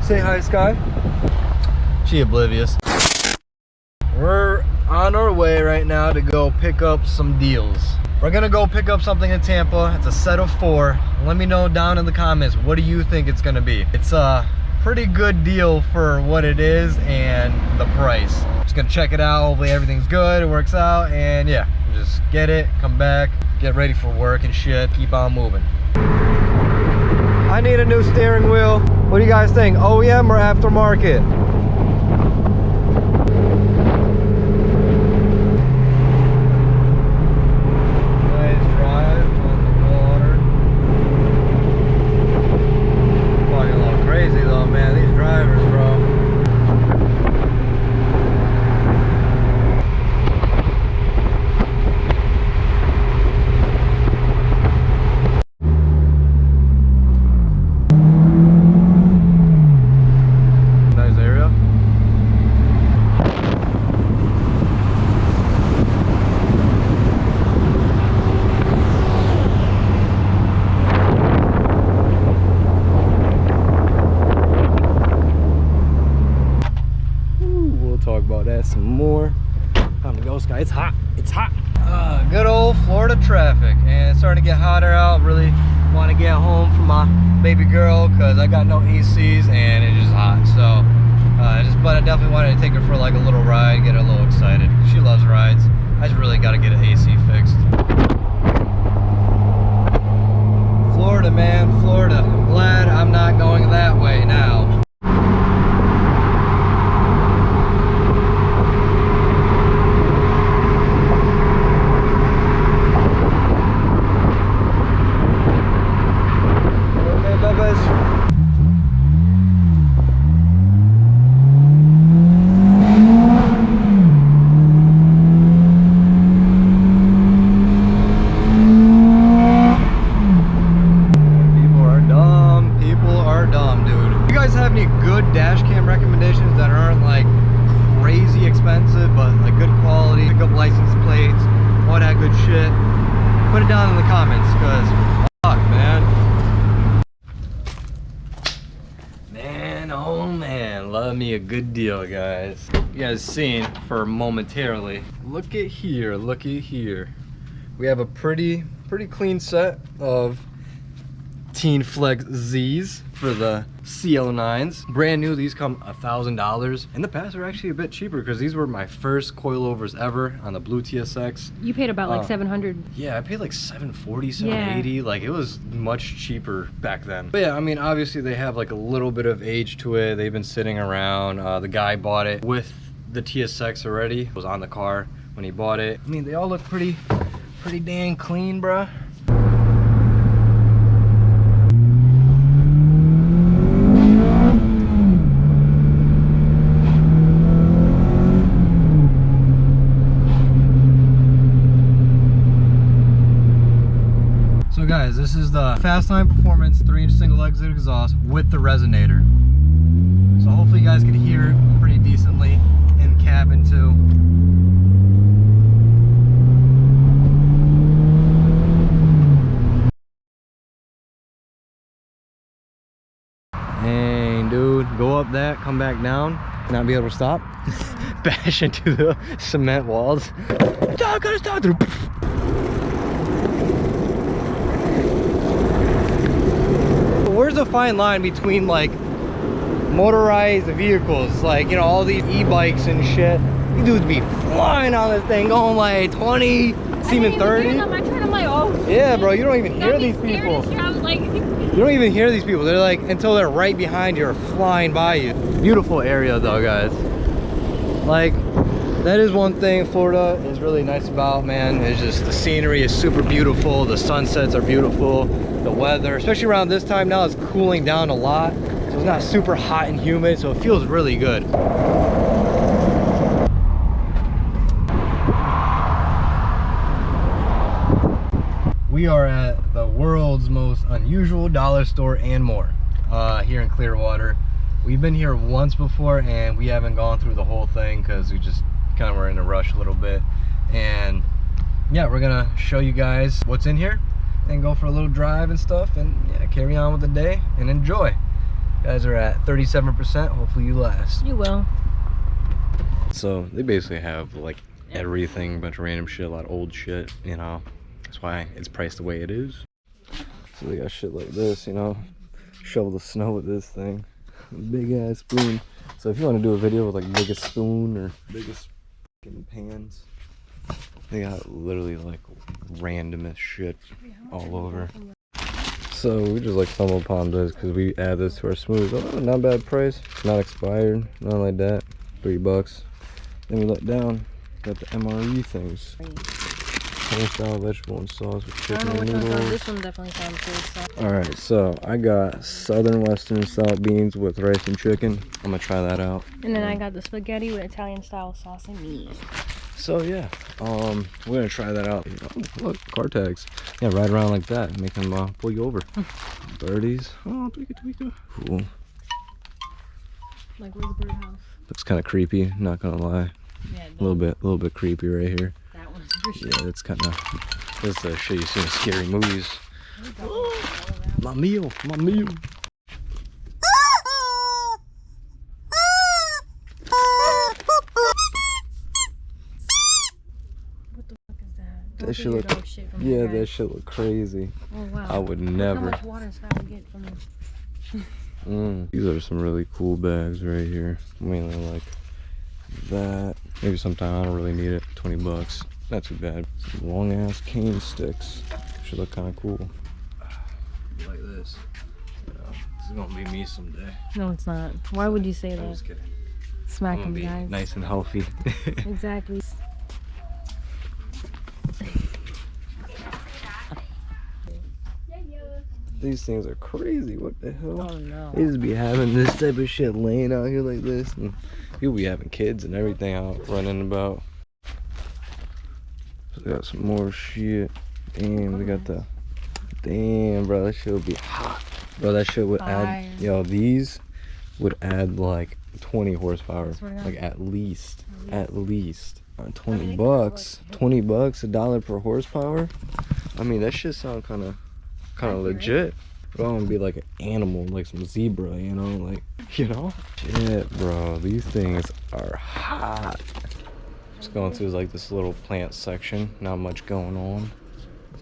Say hi, Sky. She oblivious. We're on our way right now to go pick up some deals. We're gonna go pick up something in Tampa. It's a set of 4. Let me know down in the comments, what do you think it's gonna be? It's a pretty good deal for what it is and the price. Just gonna check it out. Hopefully everything's good, it works out, and yeah, just get it, come back, get ready for work and shit, keep on moving. I need a new steering wheel. What do you guys think? OEM or aftermarket? Some more. Time to go, Sky. It's hot. It's hot. Good old Florida traffic, and it's starting to get hotter out. Really want to get home from my baby girl because I got no ACs and it's just hot. So, but I definitely wanted to take her for like a little ride, get her a little excited. She loves rides. I just really got to get an AC fixed. Florida, man, Florida. I'm glad I'm not going that way now. Dash cam recommendations that aren't like crazy expensive but like good quality, pick up license plates, all that good shit, put it down in the comments because fuck, man, oh man, love me a good deal, guys. You guys seen for momentarily, look at here, we have a pretty clean set of Teen Flex Z's for the CL9s. Brand new, these come $1,000. In the past, they're actually a bit cheaper because these were my first coilovers ever on the blue TSX. You paid about like 700. Yeah, I paid like 740, 780. Yeah. Like it was much cheaper back then. But yeah, I mean, obviously they have like a little bit of age to it. They've been sitting around. The guy bought it with the TSX already. It was on the car when he bought it. I mean, they all look pretty dang clean, bruh. So guys, this is the Fastline Performance 3-inch single exit exhaust with the resonator. So hopefully you guys can hear it pretty decently in cabin too. Dang, dude, go up that, come back down, not be able to stop, bash into the cement walls. Stop, gotta stop. Where's the fine line between like motorized vehicles, like, you know, all these e-bikes and shit? These dudes be flying on this thing, going like 20, seeming 30. I'm trying to like, oh. Yeah, bro, you don't even hear these people. You don't even hear these people. They're like, until they're right behind you or flying by you. Beautiful area though, guys. Like, that is one thing Florida is really nice about, man. It's just the scenery is super beautiful. The sunsets are beautiful. The weather, especially around this time now, is cooling down a lot. So it's not super hot and humid, so it feels really good. We are at the world's most unusual dollar store and more here in Clearwater. We've been here once before and we haven't gone through the whole thing because we just kind of were in a rush a little bit. And yeah, we're gonna show you guys what's in here and go for a little drive and stuff, and yeah, carry on with the day and enjoy. Guys are at 37%. Hopefully you last. You will. So they basically have like everything, a bunch of random shit, a lot of old shit, you know. That's why it's priced the way it is. So they got shit like this, you know. Shovel the snow with this thing. Big ass spoon. So if you want to do a video with like biggest spoon or biggest fucking pans, they got literally like randomest shit all over. So we just like stumbled upon this because we add this to our smoothies. Oh, not bad price. Not expired. Nothing like that. $3. Then we let down. Got the MRE things. Plain style vegetable and sauce with chicken and noodles. This one definitely sounds good. Alright, so I got Southern Western style beans with rice and chicken. I'm gonna try that out. And then I got the spaghetti with Italian style sauce and meat. So yeah, we're gonna try that out. Oh, look, car tags. Yeah, ride around like that, make them pull you over. Birdies. Oh, tweaker. Cool. Like, where's the birdhouse? Looks kind of creepy, not gonna lie. Yeah, A little bit creepy right here. that one's for sure. Yeah, that's kind of, that's the shit you see in scary movies. My meal. What the fuck is that? That shit look, yeah, that shit look crazy. Oh wow. I would How never. much water is that we get from this? These are some really cool bags right here. Mainly like that. Maybe sometime I don't really need it. 20 bucks. Not too bad. Some long ass cane sticks. Should look kind of cool. Like this. You know, this is gonna be me someday. No, it's not. Why would you say I'm that? just kidding. Smack I'm him, gonna be guys. nice and healthy. Exactly. These things are crazy. What the hell? Oh no. They just be having this type of shit laying out here like this, and people be having kids and everything out running about. So they got some more shit. Damn, they got the. Damn, bro, that shit would be hot. Bro, that shit would add. Yo, these would add like 20 horsepower, like at least. 20 bucks, $1 per horsepower. I mean, that shit sound kind of legit. But I want to be like an animal, like some zebra, you know, like, you know. Shit, bro, these things are hot. Just going through like this little plant section, not much going on.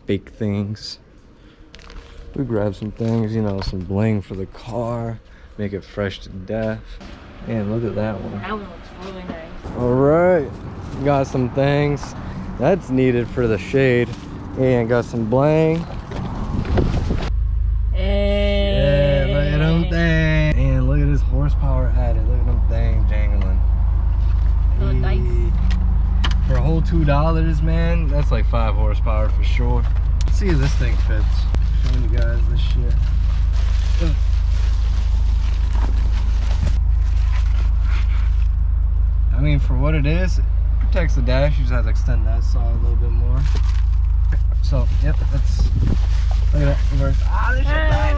Fake things. We grabbed some things, you know, some bling for the car, make it fresh to death. Man, look at that one. That one looks really nice. All right, got some things that's needed for the shade, and got some bling. Hey. Yeah, look at them things. And look at this horsepower added. Look at them things jangling. Oh, nice. For a whole $2, man, that's like 5 horsepower for sure. Let's see if this thing fits. Showing you guys this shit. I mean, for what it is, it protects the dash. You just have to extend that saw a little bit more. So, yep, that's. Look at that. Reverse. Ah, this shit died.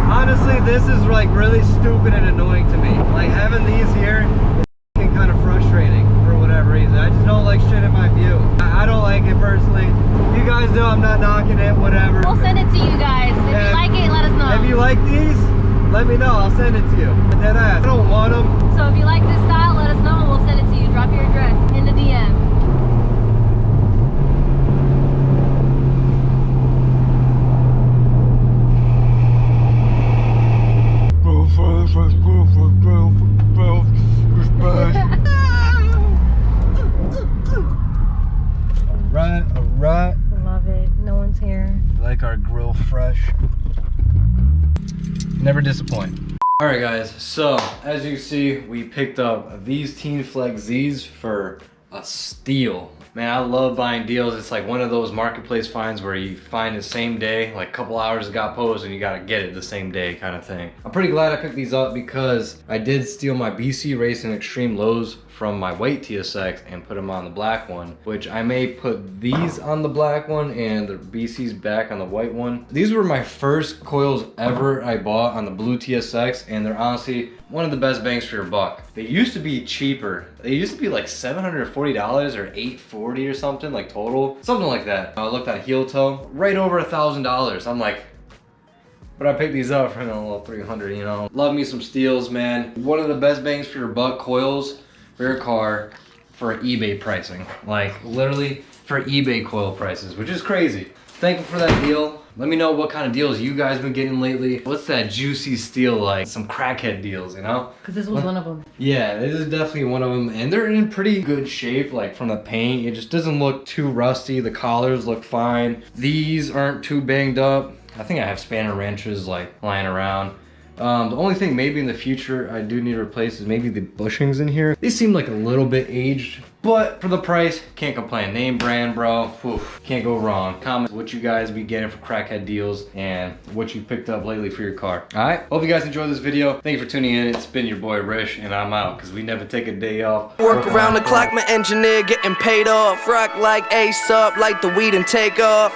Honestly, this is like really stupid and annoying to me. Like having these here is kind of frustrating for whatever reason. I just don't like shit in my view. I don't like it personally. You guys know I'm not knocking it, whatever. We'll send it to you guys. If you like it, let us know. If you like these, let me know. I'll send it to you. Dead ass. I don't want them. So if you like this style, let us know and we'll send it to you. Drop your address in the DM. Alright. Love it. No one's here. Like our grill fresh. Never disappoint. Alright guys, so as you see, we picked up these Teen Flex Z's for a steal. Man, I love buying deals. It's like one of those marketplace finds where you find the same day, like a couple hours it got posted and you gotta get it the same day kind of thing. I'm pretty glad I picked these up because I did steal my BC Racing Extreme Lows from my white TSX and put them on the black one, which I may put these on the black one and the BC's back on the white one. These were my first coils ever I bought on the blue TSX, and they're honestly one of the best bangs for your buck. They used to be cheaper. They used to be like $740 or $840 or something, like total. Something like that. I looked at heel toe, right over $1,000. I'm like, but I picked these up for a little 300, you know. Love me some steels, man. One of the best bangs for your buck coils for your car for eBay pricing. Like literally for eBay coil prices, which is crazy. Thankful for that deal. Let me know what kind of deals you guys been getting lately. What's that juicy steel like? Some crackhead deals, you know? Because this was one of them. Yeah, this is definitely one of them. And they're in pretty good shape, like from the paint. It just doesn't look too rusty. The collars look fine. These aren't too banged up. I think I have spanner wrenches like lying around. The only thing maybe in the future I do need to replace is maybe the bushings in here. They seem like a little bit aged, but for the price, can't complain. Name brand, bro. Oof, can't go wrong. Comment what you guys be getting for crackhead deals and what you picked up lately for your car. All right, hope you guys enjoyed this video. Thank you for tuning in. It's been your boy Rish, and I'm out because we never take a day off. Work around the clock, my engineer getting paid off. Rock like Ace up, like the weed and take off.